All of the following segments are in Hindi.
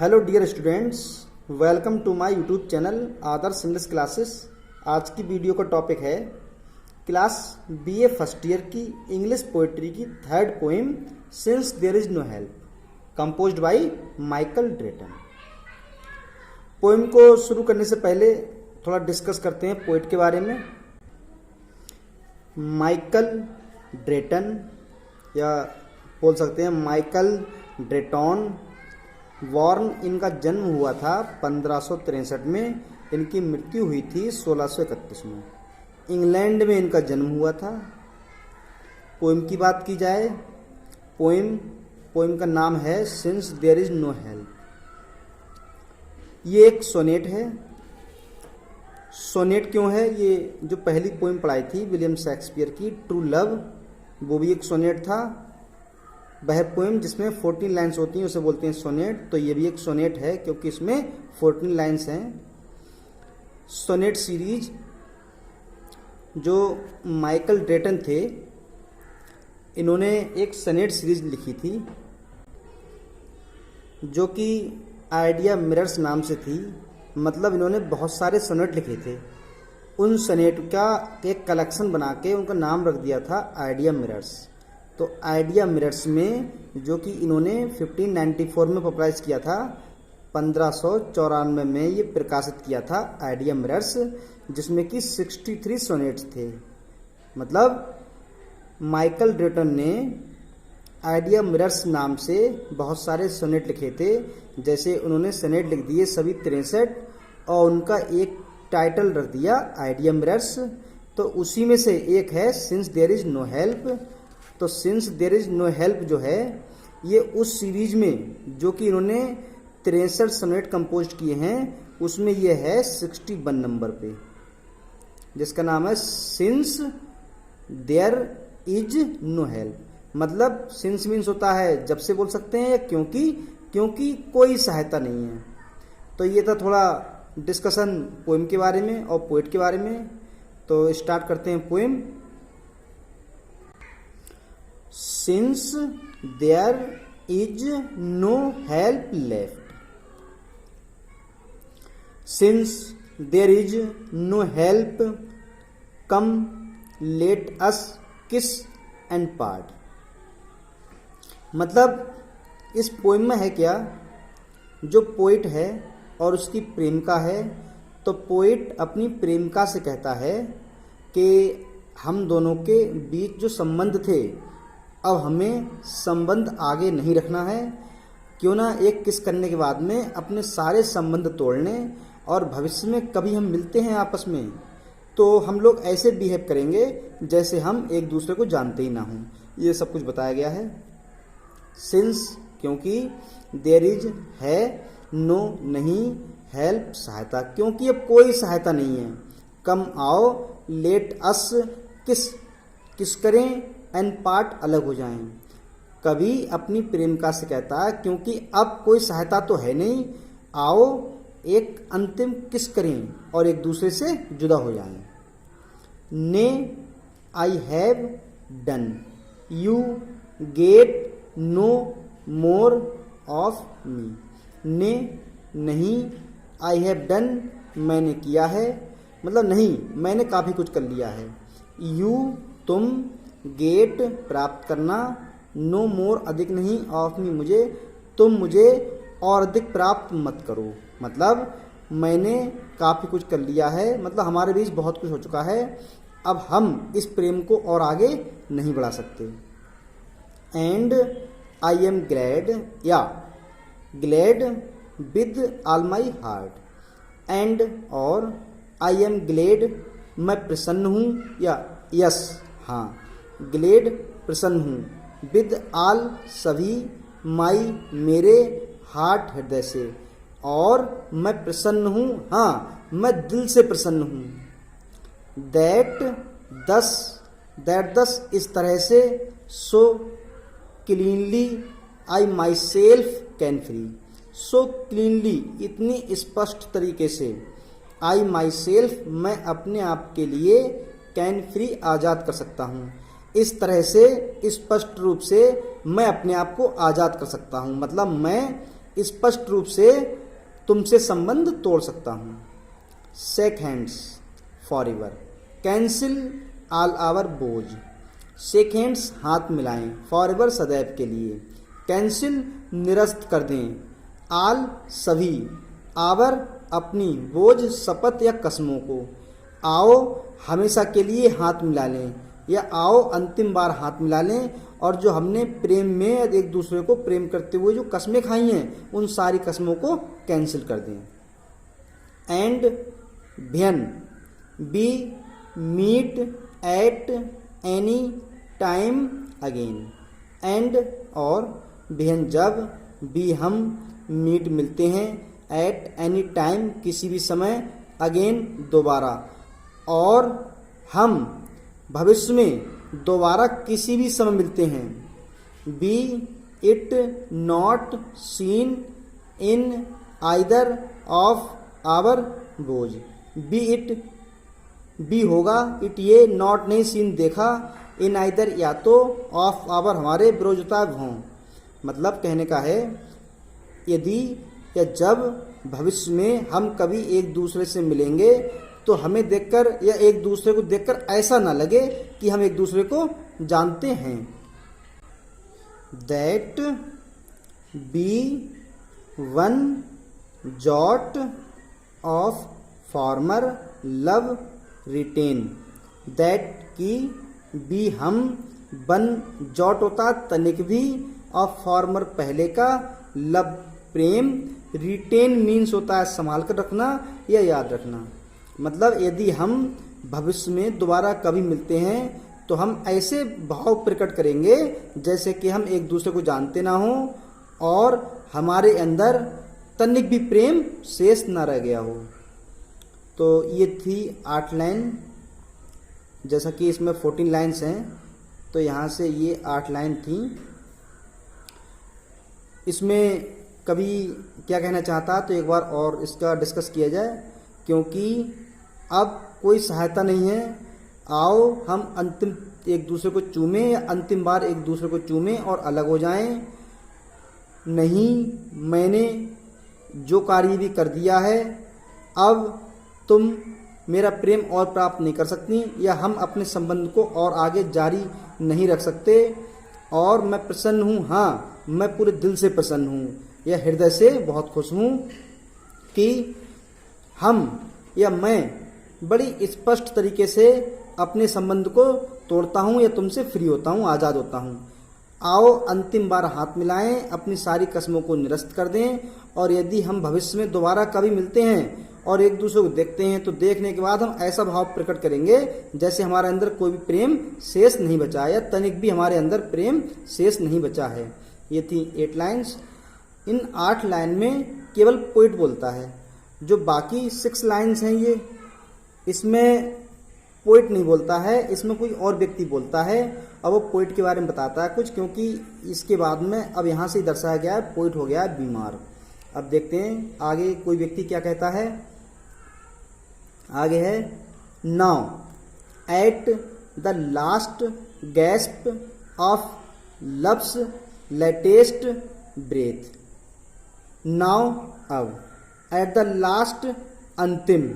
Hello dear students, welcome to my YouTube channel Adarsh English classes. आज की वीडियो का टॉपिक है क्लास बीए फर्स्ट ईयर की इंग्लिश पोएट्री की third poem since there is no help, composed by Michael Drayton. Poem को शुरू करने से पहले थोड़ा डिस्कस करते हैं पोएट के बारे में। माइकल ड्रेटन या बोल सकते हैं माइकल ड्रेटन वॉर्न, इनका जन्म हुआ था 1563 में, इनकी मृत्यु हुई थी 1631 में। इंग्लैंड में इनका जन्म हुआ था। पोएम की बात की जाए, पोएम का नाम है since there is no help. ये एक सोनेट है। सोनेट क्यों है? ये जो पहली पोएम पढ़ाई थी विलियम शेक्सपियर की, ट्रू लव, वो भी एक सोनेट था। वह पोएम जिसमें 14 लाइन्स होती हैं उसे बोलते हैं सोनेट। तो ये भी एक सोनेट है क्योंकि इसमें 14 लाइन्स हैं। सोनेट सीरीज जो माइकल ड्रेटन थे, इन्होंने एक सोनेट सीरीज लिखी थी जो कि आइडिया मिरर्स नाम से थी। मतलब इन्होंने बहुत सारे सोनेट लिखे थे। उन सोनेट का एक कलेक्शन बना के उनका नाम रख दिया था आइडिया मिरर्स। तो आइडिया मिरर्स में जो कि इन्होंने 1594 में पब्लिश किया था, 1594 में ये प्रकाशित किया था आइडिया मिरर्स, जिसमें कि 63 सोनेट्स थे। मतलब माइकल ड्रेटन ने आइडिया मिरर्स नाम से बहुत सारे सोनेट लिखे थे। जैसे उन्होंने सोनेट लिख दिए सभी 63 और उनका एक टाइटल रख दिया आइडिया मिरर्स। तो उसी में से एक है since there is no help. तो since there is no help जो है ये उस सीरीज में जो कि इन्होंने 63 सोनेट कंपोज किए हैं उसमें ये है 61 नंबर पे, जिसका नाम है since there is no help. मतलब सिंस मीन्स होता है जब से बोल सकते हैं, या क्योंकि कोई सहायता नहीं है। तो ये था थोड़ा डिस्कशन पोएम के बारे में और पोएट के बारे में। तो स्टार्ट करते हैं poem. Since there is no help left, since there is no help, come let us kiss and part। मतलब इस पोएम में है क्या, जो पोइट है और उसकी प्रेमिका है, तो पोइट अपनी प्रेमिका से कहता है कि हम दोनों के बीच जो संबंध थे अब हमें संबंध आगे नहीं रखना है। क्यों ना एक किस करने के बाद में अपने सारे संबंध तोड़ने, और भविष्य में कभी हम मिलते हैं आपस में तो हम लोग ऐसे बिहेव करेंगे जैसे हम एक दूसरे को जानते ही ना हों। ये सब कुछ बताया गया है। सिंस क्योंकि, देयर इज है, नो नहीं, हेल्प सहायता, क्योंकि अब कोई सहायता नहीं है। कम आओ, लेट अस किस करें, एंड पार्ट अलग हो जाएं। कभी अपनी प्रेमिका से कहता है क्योंकि अब कोई सहायता तो है नहीं, आओ एक अंतिम किस करें और एक दूसरे से जुदा हो जाएं। Nay I have done, you get no more of me. Nay नहीं, आई हैव डन मैंने किया है, मतलब नहीं मैंने काफ़ी कुछ कर लिया है। यू तुम, गेट प्राप्त करना, नो मोर अधिक नहीं, ऑफ मी मुझे, तुम मुझे और अधिक प्राप्त मत करो। मतलब मैंने काफ़ी कुछ कर लिया है, मतलब हमारे बीच बहुत कुछ हो चुका है, अब हम इस प्रेम को और आगे नहीं बढ़ा सकते। एंड आई एम ग्लैड, या glad with all my heart. And और आई एम ग्लैड मैं प्रसन्न हूँ, या यस हाँ, ग्लेड प्रसन्न हूँ, विद आल सभी, माई मेरे, हार्ट हृदय से, और मैं प्रसन्न हूँ, हाँ मैं दिल से प्रसन्न हूँ। दैट दस इस तरह से, so cleanly I myself can free, so cleanly इतनी स्पष्ट तरीके से, आई माई सेल्फ मैं अपने आप के लिए, कैन फ्री आज़ाद कर सकता हूँ। इस तरह से स्पष्ट रूप से मैं अपने आप को आज़ाद कर सकता हूँ। मतलब मैं स्पष्ट रूप से तुमसे संबंध तोड़ सकता हूँ। Shake hands for ever, cancel all our बोझ। शेक हैंड्स हाथ मिलाएं, फॉर एवर सदैव के लिए। कैंसिल निरस्त कर दें, आल सभी, आवर अपनी, बोझ शपथ या कस्मों को। आओ हमेशा के लिए हाथ मिला लें, या आओ अंतिम बार हाथ मिला लें। और जो हमने प्रेम में एक दूसरे को प्रेम करते हुए जो कस्में खाई हैं उन सारी कस्मों को कैंसिल कर दें। And when, we meet at any time again. And और भियन जब, बी हम, मीट मिलते हैं, एट एनी टाइम किसी भी समय, अगेन दोबारा, और हम भविष्य में दोबारा किसी भी समय मिलते हैं। Be it not seen in either of our बोझ। बी इट, बी होगा, इट ये, नॉट नहीं सीन देखा, इन आइदर या तो, ऑफ आवर हमारे, विरोजताब हों। मतलब कहने का है यदि या जब भविष्य में हम कभी एक दूसरे से मिलेंगे तो हमें देखकर या एक दूसरे को देखकर ऐसा ना लगे कि हम एक दूसरे को जानते हैं। That be one jot of former love retain. That की, बी हम, वन जॉट होता तनिक भी, ऑफ फॉर्मर पहले का, लव प्रेम, रिटेन मीन्स होता है संभाल कर रखना या याद रखना। मतलब यदि हम भविष्य में दोबारा कभी मिलते हैं तो हम ऐसे भाव प्रकट करेंगे जैसे कि हम एक दूसरे को जानते ना हो और हमारे अंदर तनिक भी प्रेम शेष ना रह गया हो। तो ये थी 8 लाइन, जैसा कि इसमें 14 लाइन्स हैं तो यहाँ से ये 8 लाइन थी। इसमें कभी क्या कहना चाहता तो एक बार और इसका डिस्कस किया जाए, क्योंकि अब कोई सहायता नहीं है। आओ हम अंतिम एक दूसरे को चूमें या अंतिम बार एक दूसरे को चूमें और अलग हो जाएं। नहीं, मैंने जो कार्य भी कर दिया है, अब तुम मेरा प्रेम और प्राप्त नहीं कर सकती या हम अपने संबंध को और आगे जारी नहीं रख सकते। और मैं प्रसन्न हूँ, हाँ मैं पूरे दिल से प्रसन्न हूँ या हृदय से बहुत खुश हूँ कि हम या मैं बड़ी स्पष्ट तरीके से अपने संबंध को तोड़ता हूँ या तुमसे फ्री होता हूँ, आज़ाद होता हूँ। आओ अंतिम बार हाथ मिलाएं, अपनी सारी कस्मों को निरस्त कर दें। और यदि हम भविष्य में दोबारा कभी मिलते हैं और एक दूसरे को देखते हैं तो देखने के बाद हम ऐसा भाव प्रकट करेंगे जैसे हमारे अंदर कोई भी प्रेम शेष नहीं बचा या तनिक भी हमारे अंदर प्रेम शेष नहीं बचा है। ये थी 8 लाइन्स। इन 8 लाइन में केवल पोइट बोलता है, जो बाकी 6 लाइन्स हैं ये इसमें पोइट नहीं बोलता है, इसमें कोई और व्यक्ति बोलता है और वो पोइट के बारे में बताता है कुछ, क्योंकि इसके बाद में अब यहाँ से दर्शाया गया है पोइट हो गया है बीमार। अब देखते हैं आगे कोई व्यक्ति क्या कहता है। आगे है, now at the last gasp of love's latest breath. Now अब, एट द लास्ट अंतिम,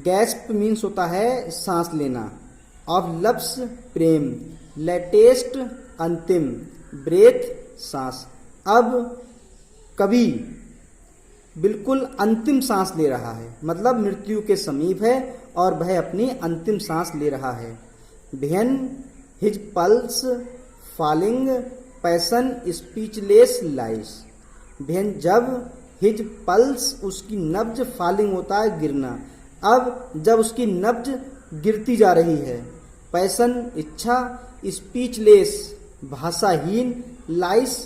गैस्प मीन्स होता है सांस लेना, ऑफ लव्स प्रेम, लेटेस्ट अंतिम, ब्रेथ सांस। अब कभी बिल्कुल अंतिम सांस ले रहा है, मतलब मृत्यु के समीप है और वह अपनी अंतिम सांस ले रहा है। When his pulse falling, passion speechless lies. When जब, हिज पल्स उसकी नब्ज, फॉलिंग होता है गिरना। अब जब उसकी नब्ज गिरती जा रही है, पैसन इच्छा, स्पीचलेस भाषाहीन, लाइस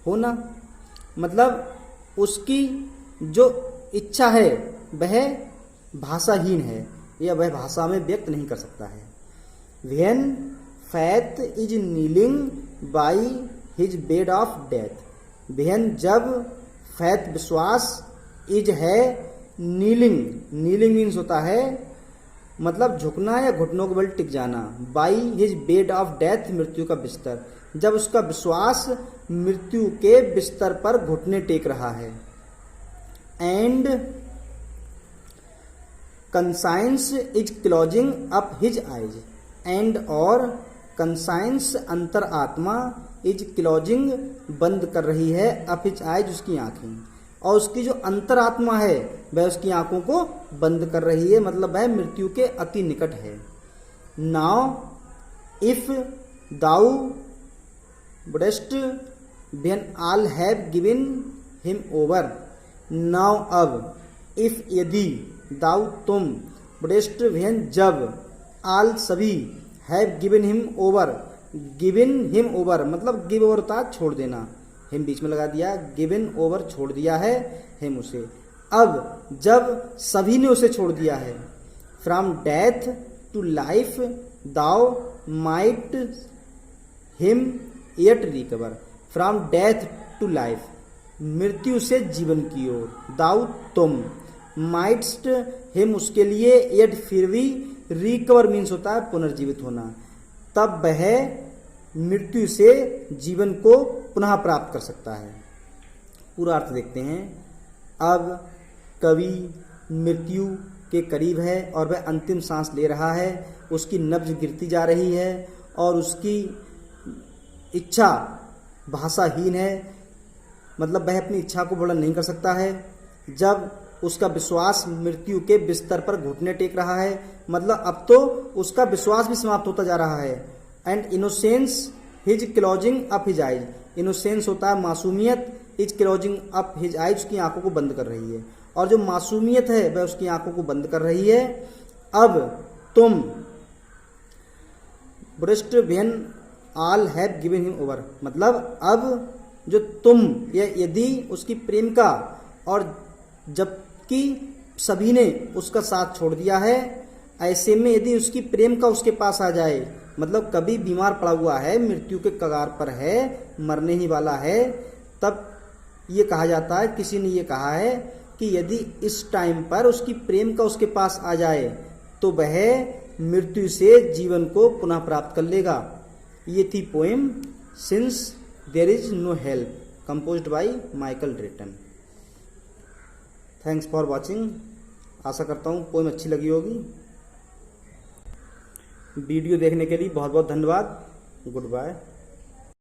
होना, मतलब उसकी जो इच्छा है वह भाषाहीन है या वह भाषा में व्यक्त नहीं कर सकता है। When faith is kneeling by his bed of death. When जब, फैथ विश्वास, इज है, नीलिंग, नीलिंग मीन्स होता है मतलब झुकना या घुटनों के बल टिक जाना, by his bed of death मृत्यु का बिस्तर। जब उसका विश्वास मृत्यु के बिस्तर पर घुटने टेक रहा है। And conscience is closing up his eyes. And और कंसाइंस अंतरात्मा इज क्लोजिंग बंद कर रही है अप हिज आइज उसकी आंखें, और उसकी जो अंतरात्मा है वह उसकी आंखों को बंद कर रही है, मतलब वह मृत्यु के अति निकट है। Now if thou wouldst when all have given him over. Now अब, इफ यदि, दाउ तुम, वुडस्ट व्हेन जब, ऑल सभी, have given him over, given him over मतलब गिव ओवर था छोड़ देना, हिम बीच में लगा दिया, गिवन ओवर छोड़ दिया है हिम उसे। अब जब सभी ने उसे छोड़ दिया है, from death to life thou might him yet recover. From death to life, मृत्यु से जीवन की ओर, दाउ तुम, माइट्स हिम उसके लिए, येट फिर भी, रिकवर मीन्स होता है पुनर्जीवित होना, तब वह मृत्यु से जीवन को पुनः प्राप्त कर सकता है। पूरा अर्थ देखते हैं। अब कवि मृत्यु के करीब है और वह अंतिम सांस ले रहा है, उसकी नब्ज गिरती जा रही है और उसकी इच्छा भाषाहीन है, मतलब वह अपनी इच्छा को वर्णन नहीं कर सकता है। जब उसका विश्वास मृत्यु के बिस्तर पर घुटने टेक रहा है, मतलब अब तो उसका विश्वास भी समाप्त होता जा रहा है। And innocence his closing up his eyes, innocence होता है मासूमियत, is closing up his eyes उसकी आंखों को बंद कर रही है, और जो मासूमियत है वह उसकी आंखों को बंद कर रही है। अब तुम, breast when all have given him over, मतलब अब जो तुम या यदि उसकी प्रेमिका, और जबकि सभी ने उसका साथ छोड़ दिया है, ऐसे में यदि उसकी प्रेमिका उसके पास आ जाए, मतलब कभी बीमार पड़ा हुआ है, मृत्यु के कगार पर है, मरने ही वाला है, तब ये कहा जाता है, किसी ने ये कहा है कि यदि इस टाइम पर उसकी प्रेमिका उसके पास आ जाए तो वह मृत्यु से जीवन को पुनः प्राप्त कर लेगा। ये थी poem since there is no help, composed by Michael Drayton. Thanks for watching. आशा करता हूँ पोएम अच्छी लगी होगी। वीडियो देखने के लिए बहुत बहुत धन्यवाद। Good bye.